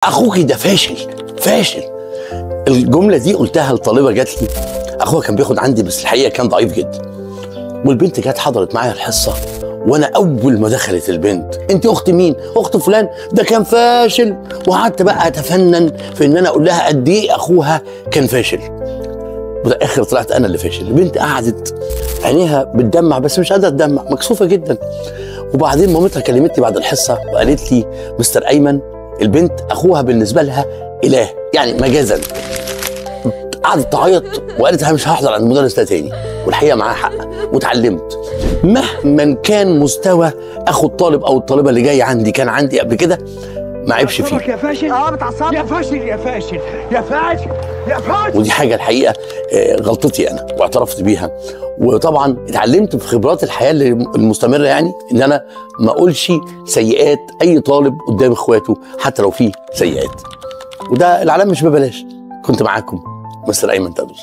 اخوكي ده فاشل فاشل. الجمله دي قلتها لطالبه جات لي، اخوها كان بياخد عندي بس الحقيقه كان ضعيف جدا. والبنت جت حضرت معايا الحصه، وانا اول ما دخلت البنت: انت اخت مين؟ اخت فلان ده كان فاشل. وقعدت بقى اتفنن في ان انا اقول لها قد ايه اخوها كان فاشل. وفي الاخر طلعت انا اللي فاشل. البنت قعدت عينيها بتدمع بس مش قادره تدمع، مكسوفه جدا. وبعدين مامتها كلمتني بعد الحصه وقالت لي: مستر ايمن، البنت اخوها بالنسبه لها اله، يعني مجازا. قعدت تعيط وقالت: انا مش هحضر عند المدرس ده تاني. والحقيقه معاها حق، واتعلمت مهما كان مستوى اخو الطالب او الطالبه اللي جاي عندي كان عندي قبل كده ما عيبش فيه. يا فاشل، بتعصبك يا فاشل يا فاشل يا فاشل يا فاشل. ودي حاجه الحقيقه غلطتي انا واعترفت بيها. وطبعا اتعلمت في خبرات الحياه المستمره يعني ان انا ما اقولش سيئات اي طالب قدام اخواته حتى لو فيه سيئات. وده العلام مش ببلاش. كنت معاكم مستر ايمن تابوس.